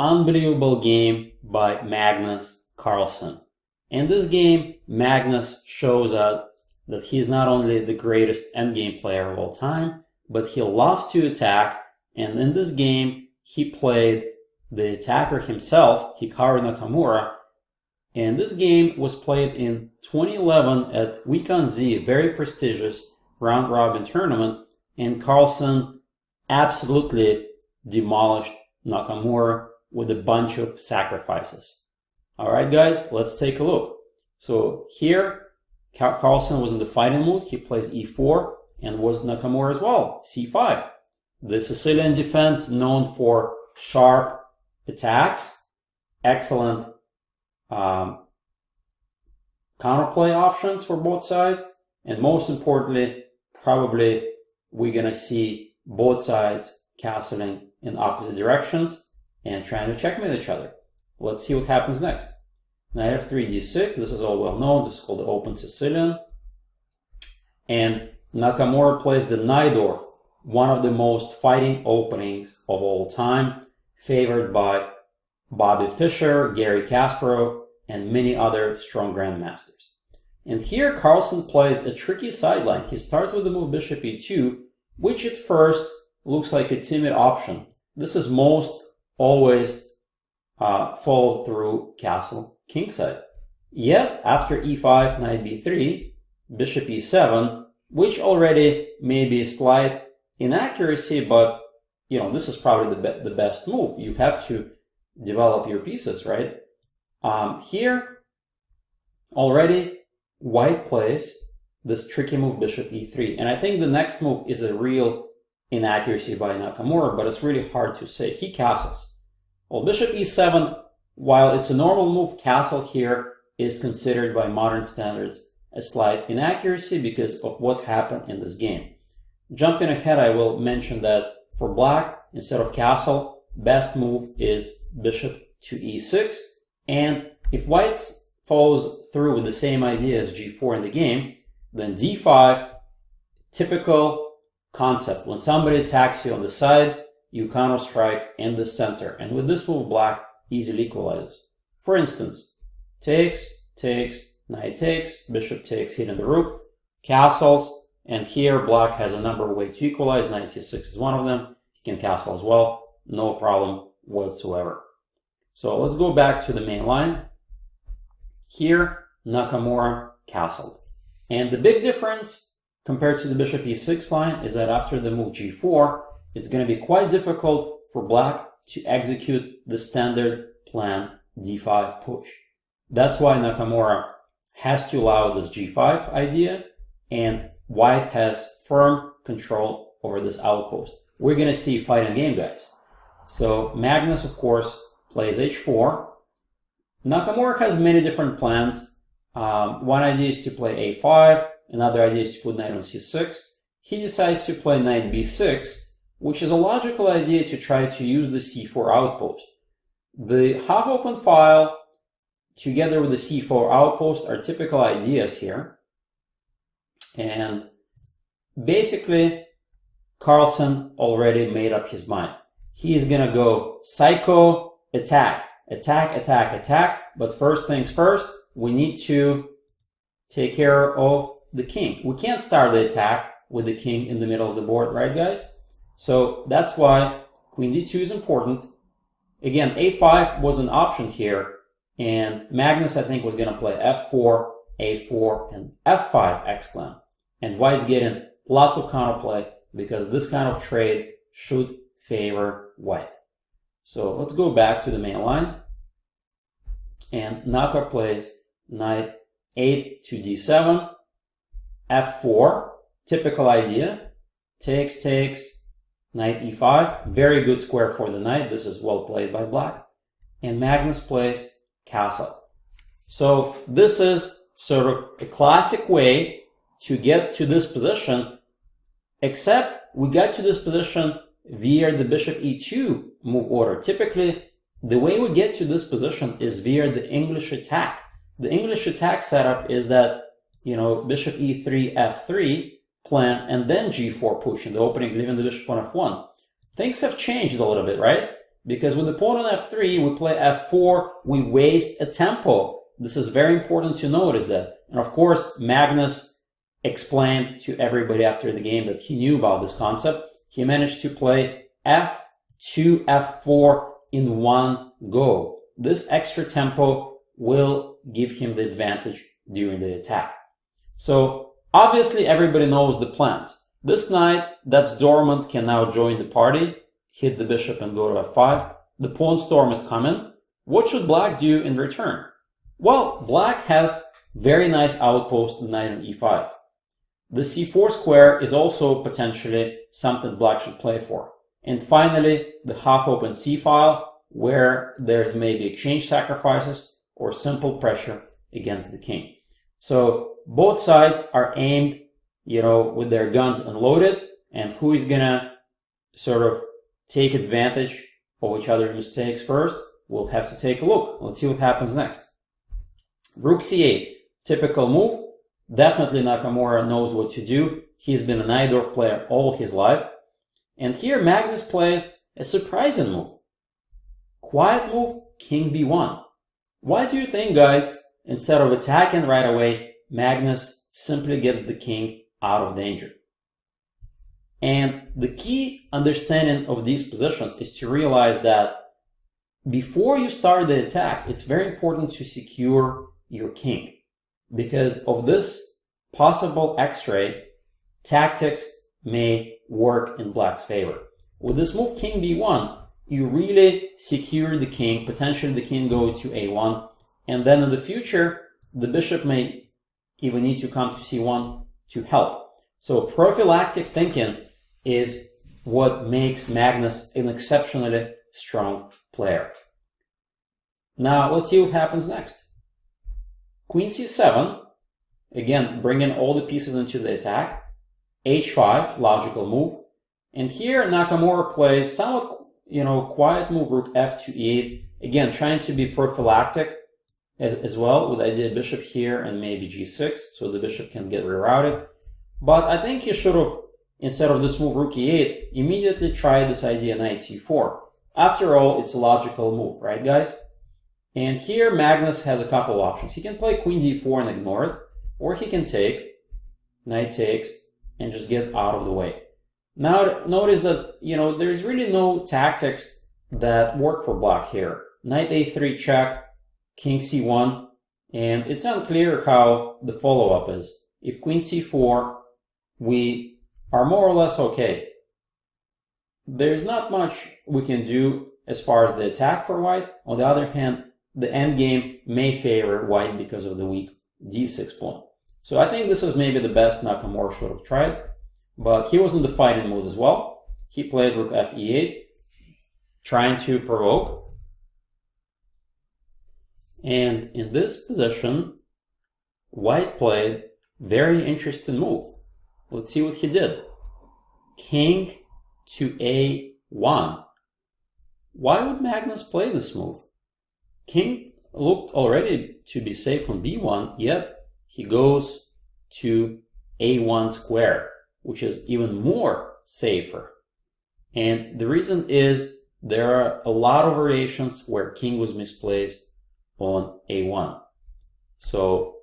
unbelievable game by Magnus Carlsen. In this game, Magnus shows us that he's not only the greatest endgame player of all time, but he loves to attack, and in this game, he played the attacker himself, Hikaru Nakamura, and this game was played in 2011 at Wijk, a very prestigious round-robin tournament, and Carlsen absolutely demolished Nakamura with a bunch of sacrifices. Alright guys, let's take a look. So here, Carlsen was in the fighting mood. He plays e4, and was Nakamura as well, c5. The Sicilian defense, known for sharp attacks, excellent counterplay options for both sides, and most importantly, probably we're gonna see both sides castling in opposite directions and trying to checkmate each other. Let's see what happens next. Knight f3 d6, this is all well known, this is called the open Sicilian. And Nakamura plays the Najdorf, one of the most fighting openings of all time, favored by Bobby Fischer, Garry Kasparov, and many other strong grandmasters. And here Carlsen plays a tricky sideline. He starts with the move bishop e2, which at first looks like a timid option. This is most always followed through castle kingside. Yet after e5, knight b3, bishop e7, which already may be a slight inaccuracy, but you know, this is probably the best move. You have to develop your pieces, right? Here already White plays this tricky move bishop e3, and I think the next move is a real inaccuracy by Nakamura, but it's really hard to say. He castles. Well, bishop e7, while it's a normal move, castle here is considered by modern standards a slight inaccuracy because of what happened in this game. Jumping ahead, I will mention that for black, instead of castle, best move is bishop to e6, and if white follows through with the same idea as g4 in the game, then d5, typical concept. When somebody attacks you on the side, you counter strike in the center, and with this move, black easily equalizes. For instance, takes, takes, knight takes, bishop takes, hitting the rook, castles, and here black has a number of ways to equalize. Knight c6 is one of them. He can castle as well, no problem whatsoever. So let's go back to the main line. Here, Nakamura castled. And the big difference compared to the bishop e6 line is that after the move g4, it's going to be quite difficult for black to execute the standard plan d5 push. That's why Nakamura has to allow this g5 idea, and white has firm control over this outpost. We're going to see fighting game, guys. So Magnus, of course, plays h4. Nakamura has many different plans. One idea is to play a5. Another idea is to put knight on c6. He decides to play knight b6, which is a logical idea to try to use the c4 outpost. The half-open file together with the c4 outpost are typical ideas here. And basically, Carlsen already made up his mind. He's gonna go psycho attack, attack, attack, attack. But first things first, we need to take care of the king. We can't start the attack with the king in the middle of the board, right guys? So that's why queen d2 is important. Again, a5 was an option here, and Magnus, I think, was gonna play f4, a4, and f5 exclam. And white's getting lots of counterplay because this kind of trade should favor white. So let's go back to the main line. And Naka plays knight 8 to d7, f4, typical idea, takes, takes, knight e5, very good square for the knight. This is well played by black. And Magnus plays castle. So this is sort of a classic way to get to this position, except we got to this position via the bishop e2 move order. Typically, the way we get to this position is via the English attack. The English attack setup is that, you know, bishop e3, f3 plan, and then g4 push in the opening, leaving the bishop on f1. Things have changed a little bit, right? because with the pawn on f3, we play f4, we waste a tempo. This is very important to notice that. And of course, Magnus explained to everybody after the game that he knew about this concept. He managed to play f2, f4 in one go. This extra tempo will give him the advantage during the attack. So obviously everybody knows the plans. This knight that's dormant can now join the party, hit the bishop and go to f5. The pawn storm is coming. What should black do in return? Well, black has very nice outpost knight on e5. The c4 square is also potentially something black should play for. And finally, the half-open c-file, where there's maybe exchange sacrifices or simple pressure against the king. So both sides are aimed, with their guns unloaded, and who is gonna sort of take advantage of each other's mistakes first? We'll have to take a look. Let's see what happens next. Rook c8, typical move. Definitely Nakamura knows what to do. He's been a Najdorf player all his life. And here Magnus plays a surprising move. Quiet move, king b1. Why do you think, guys, instead of attacking right away, Magnus simply gets the king out of danger? And the key understanding of these positions is to realize that before you start the attack, it's very important to secure your king. Because of this possible x-ray, tactics may work in black's favor. With this move king b1, you really secure the king. Potentially the king go to a1, and then in the future the bishop may even need to come to c1 to help. So prophylactic thinking is what makes Magnus an exceptionally strong player. Now let's see what happens next. Queen c7, again bringing all the pieces into the attack. h5, logical move. And here Nakamura plays somewhat, quiet move, rook f to e8. Again, trying to be prophylactic as well, with idea bishop here and maybe g6, so the bishop can get rerouted. But I think he should have, instead of this move rook e8, immediately tried this idea knight c4. After all, it's a logical move, right guys? And here Magnus has a couple options. He can play queen d4 and ignore it, or he can take, knight takes, and just get out of the way. Now notice that, there's really no tactics that work for black here. Knight a3 check, king c1, and it's unclear how the follow-up is. If queen c4, we are more or less okay. There's not much we can do as far as the attack for white. On the other hand, the endgame may favor white because of the weak d6 pawn. So I think this is maybe the best Nakamura should have tried, but he was in the fighting mode as well. He played rook f e8, trying to provoke. And in this position, white played very interesting move. Let's see what he did. King to a1. Why would Magnus play this move? King looked already to be safe on b1, yet he goes to a1 square, which is even more safer. And the reason is there are a lot of variations where king was misplaced on a1. So,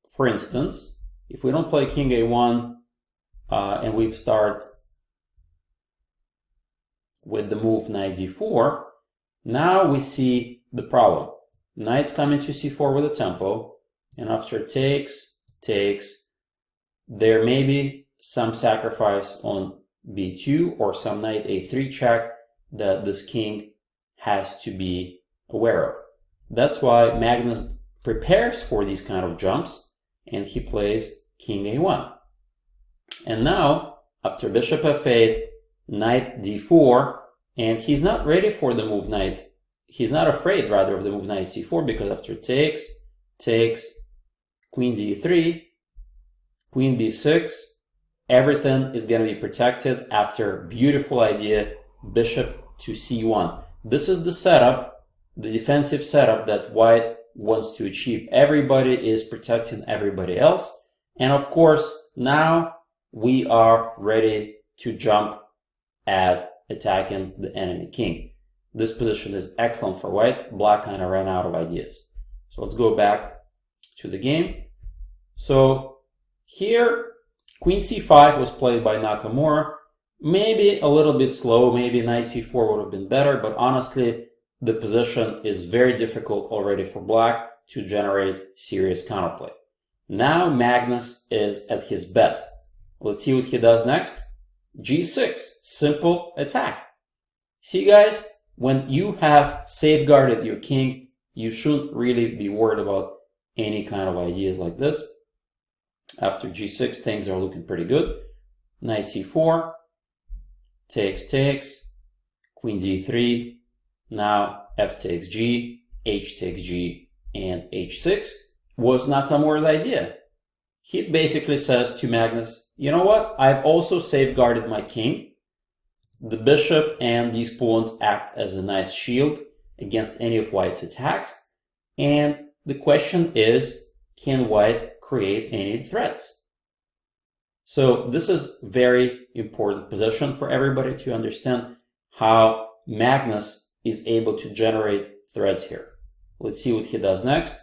for instance, if we don't play king a1 and we start with the move knight d4, now we see the problem. Knight's coming to c4 with a tempo, and after takes, there may be some sacrifice on b2 or some knight a3 check that this king has to be aware of. That's why Magnus prepares for these kind of jumps, and he plays king a1. And now, after bishop f8, knight d4, and he's not ready for the move knight. He's not afraid, rather, of the move knight c4, because after takes, queen d3, queen b6, everything is going to be protected after beautiful idea, bishop to c1. This is the setup, the defensive setup that white wants to achieve. Everybody is protecting everybody else. And of course, now we are ready to jump at attacking the enemy king. this position is excellent for white. Black kind of ran out of ideas. So let's go back to the game. So here, queen c5 was played by Nakamura. Maybe a little bit slow, maybe knight c4 would have been better, but honestly, the position is very difficult already for black to generate serious counterplay. Now Magnus is at his best. Let's see what he does next. g6, simple attack. See guys, when you have safeguarded your king, you shouldn't really be worried about any kind of ideas like this. After g6, things are looking pretty good. Knight c4, takes, queen d3, now f takes g, h takes g, and h6 was Nakamura's idea. He basically says to Magnus, you know what, I've also safeguarded my king. The bishop and these pawns act as a nice shield against any of white's attacks. And the question is, can white create any threats? So this is very important position for everybody to understand how Magnus is able to generate threats here. Let's see what he does next.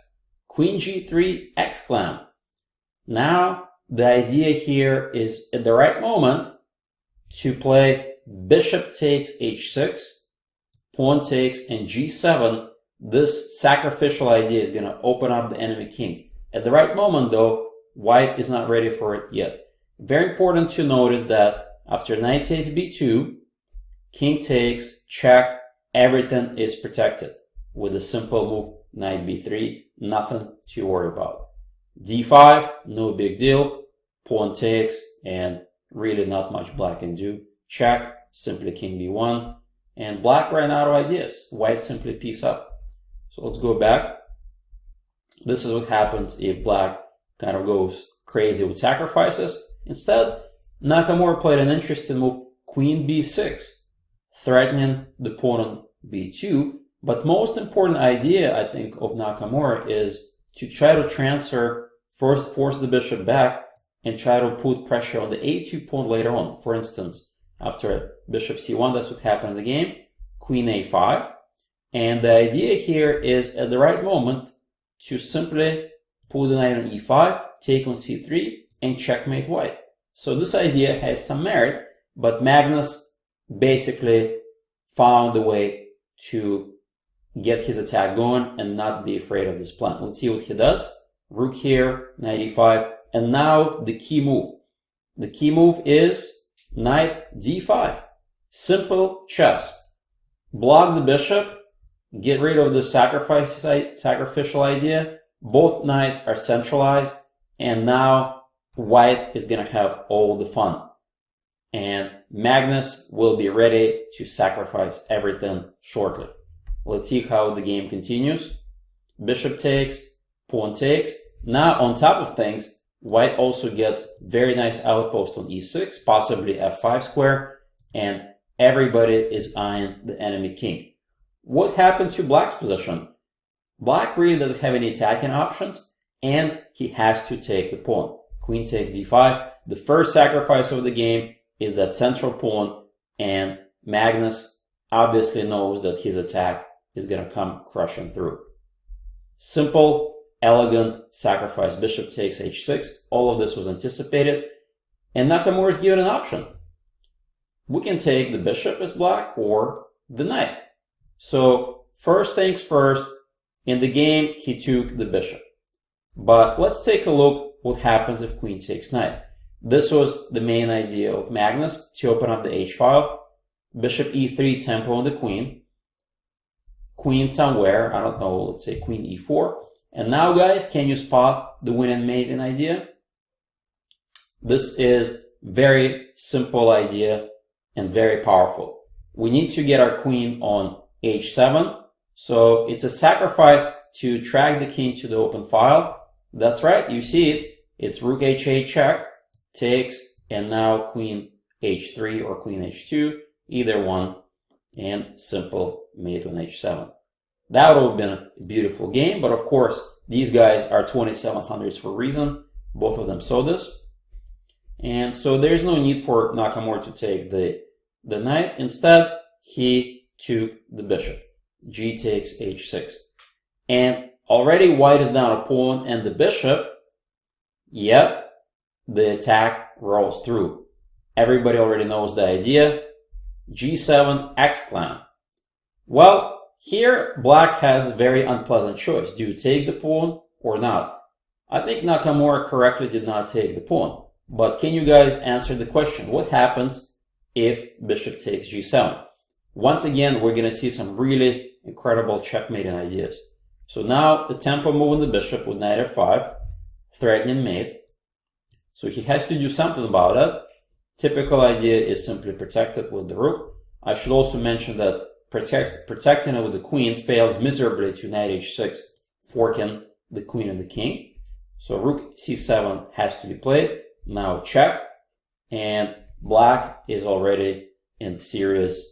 Queen g3 exclam. Now the idea here is at the right moment to play bishop takes h6, pawn takes, and g7. This sacrificial idea is going to open up the enemy king. At the right moment though, white is not ready for it yet. Very important to notice that after knight takes b2, king takes, check, everything is protected. With a simple move, knight b3, nothing to worry about. d5, no big deal, pawn takes, and really not much black can do. Check, simply king b1, and black ran out of ideas. White simply piece up. So let's go back. This is what happens if black kind of goes crazy with sacrifices. Instead, Nakamura played an interesting move, queen b6, threatening the pawn on b2. But most important idea, I think, of Nakamura is to try to transfer, first force the bishop back, and try to put pressure on the a2 pawn later on. For instance, after bishop c1, that's what happened in the game, queen a5. And the idea here is at the right moment to simply put the knight on e5, take on c3, and checkmate white. So this idea has some merit, but Magnus basically found a way to get his attack going and not be afraid of this plan. Let's see what he does. Rook here, knight e5, and now the key move. The key move is knight d5. Simple chess. Block the bishop, get rid of the sacrificial idea. Both knights are centralized, and now white is going to have all the fun. And Magnus will be ready to sacrifice everything shortly. Let's see how the game continues. Bishop takes, pawn takes. Now, on top of things, white also gets very nice outpost on e6, possibly f5 square, and everybody is eyeing the enemy king. What happened to black's position? Black really doesn't have any attacking options, and he has to take the pawn. Queen takes d5. The first sacrifice of the game is that central pawn, and Magnus obviously knows that his attack is going to come crushing through. Simple, elegant sacrifice. Bishop takes h6. All of this was anticipated, and Nakamura is given an option. We can take the bishop as black or the knight. So first things first, in the game he took the bishop. But let's take a look what happens if queen takes knight. This was the main idea of Magnus, to open up the h-file. Bishop e3, tempo on the queen. Queen somewhere, I don't know, let's say queen e4. And now guys, can you spot the win and maiden idea? This is very simple idea and very powerful. We need to get our queen on h7. So it's a sacrifice to track the king to the open file. That's right, you see it. It's rook h8 check, takes, and now queen h3 or queen h2, either one, and simple mate on h7. That would have been a beautiful game, but of course, these guys are 2700s for a reason. Both of them saw this. And so there's no need for Nakamura to take the knight. Instead, he to the bishop. G takes h6. And already white is down a pawn and the bishop, yet the attack rolls through. Everybody already knows the idea. G7 exclam. Well, here black has a very unpleasant choice. Do you take the pawn or not? I think Nakamura correctly did not take the pawn. But can you guys answer the question? What happens if bishop takes g7? Once again, we're going to see some really incredible checkmating ideas. So now the tempo moving the bishop with knight f5, threatening mate. So he has to do something about that. Typical idea is simply protect it with the rook. I should also mention that protecting it with the queen fails miserably to knight h6, forking the queen and the king. So rook c7 has to be played. Now check, and black is already in serious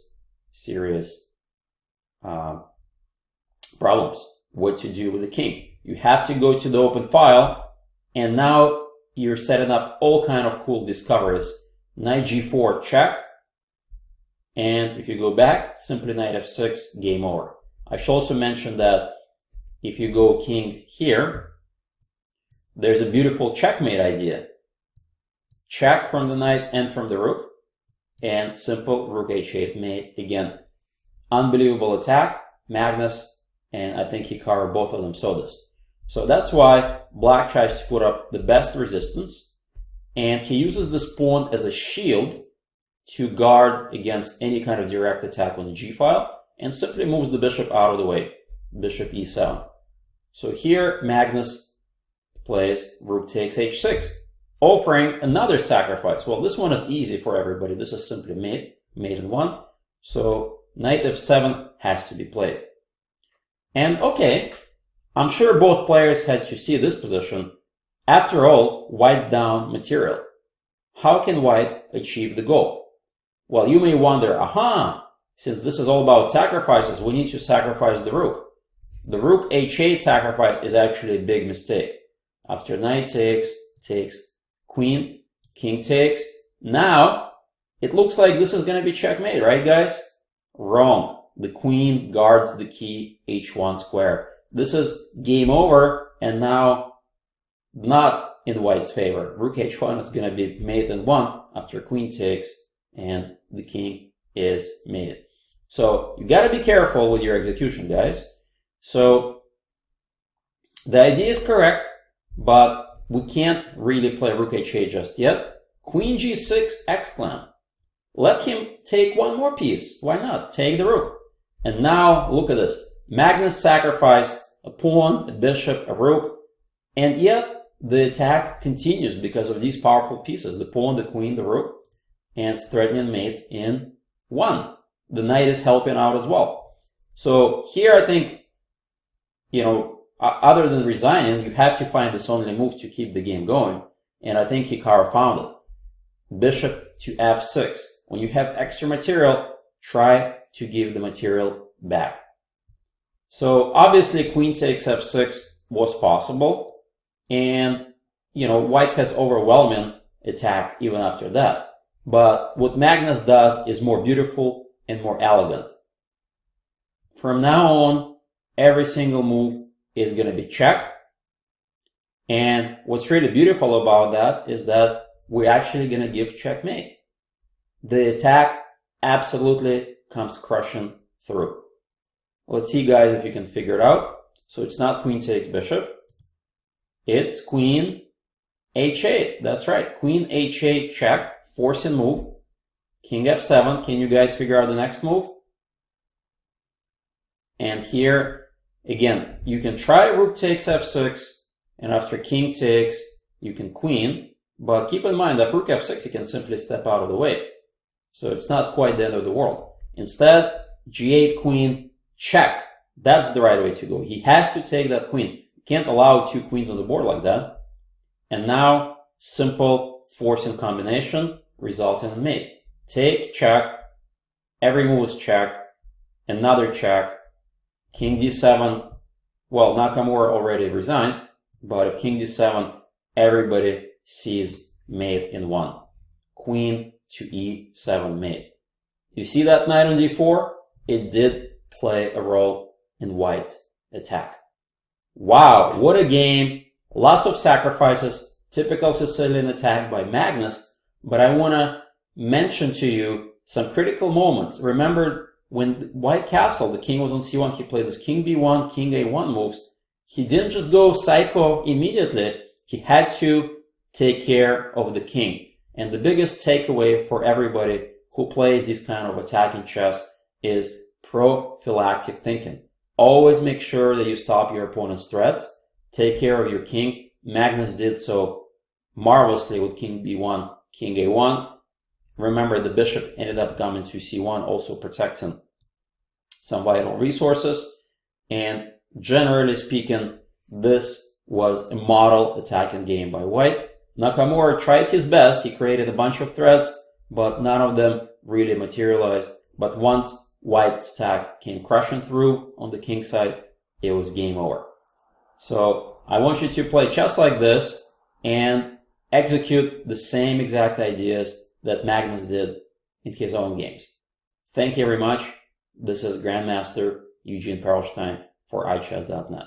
problems. What to do with the king? You have to go to the open file, and now you're setting up all kind of cool discoveries. Knight g4 check, and if you go back, simply knight f6, game over. I should also mention that if you go king here, there's a beautiful checkmate idea. Check from the knight and from the rook, and simple rook h8 mate. Again, unbelievable attack. Magnus and I think Hikaru, both of them saw this. So that's why black tries to put up the best resistance, and he uses this pawn as a shield to guard against any kind of direct attack on the g file, and simply moves the bishop out of the way. Bishop e7. So here Magnus plays rook takes h6, offering another sacrifice. Well, this one is easy for everybody. This is simply mate in one. So knight f7 has to be played. And okay, I'm sure both players had to see this position. After all, white's down material. How can white achieve the goal? Well, you may wonder, since this is all about sacrifices, we need to sacrifice the rook. The rook h8 sacrifice is actually a big mistake. After knight takes, queen, king takes. Now, it looks like this is going to be checkmate, right guys? Wrong. The queen guards the key h1 square. This is game over, and now not in white's favor. Rook h1 is going to be mate in one after queen takes, and the king is mated. So you got to be careful with your execution, guys. So the idea is correct, but we can't really play rook h8 just yet. Queen g6 exclam. Let him take one more piece. Why not? Take the rook. And now look at this. Magnus sacrificed a pawn, a bishop, a rook, and yet the attack continues because of these powerful pieces, the pawn, the queen, the rook, and threatening mate in one. The knight is helping out as well. So here I think, other than resigning, you have to find this only move to keep the game going. And I think Hikaru found it. Bishop to f6. When you have extra material, try to give the material back. So obviously queen takes f6 was possible. And, white has overwhelming attack even after that. But what Magnus does is more beautiful and more elegant. From now on, every single move is going to be check. And what's really beautiful about that is that we're actually going to give checkmate. The attack absolutely comes crushing through. Let's see, guys, if you can figure it out. So it's not queen takes bishop. It's queen h8. That's right. Queen h8 check, forcing move. King f7. Can you guys figure out the next move? And here, again, you can try rook takes f6, and after king takes, you can queen. But keep in mind that rook f6, you can simply step out of the way. So it's not quite the end of the world. Instead, g8 queen, check. That's the right way to go. He has to take that queen. You can't allow two queens on the board like that. And now, simple forcing combination resulting in mate. Take, check. Every move is check. Another check. King d7. Well, Nakamura already resigned. But if king d7, everybody sees mate in one. Queen to e7 mate. You see that knight on d4? it did play a role in white attack. Wow, what a game. Lots of sacrifices, typical Sicilian attack by Magnus, but I want to mention to you some critical moments. Remember, when white castle, the king was on c1, he played this king b1, king a1 moves. He didn't just go psycho immediately. He had to take care of the king. And the biggest takeaway for everybody who plays this kind of attacking chess is prophylactic thinking. Always make sure that you stop your opponent's threats. Take care of your king. Magnus did so marvelously with king b1, king a1. Remember, the bishop ended up coming to c1, also protecting some vital resources. And generally speaking, this was a model attacking game by white. Nakamura tried his best. He created a bunch of threats, but none of them really materialized. But once white's attack came crushing through on the king side, it was game over. So I want you to play chess like this and execute the same exact ideas that Magnus did in his own games. Thank you very much. This is Grandmaster Eugene Perelshteyn for iChess.net.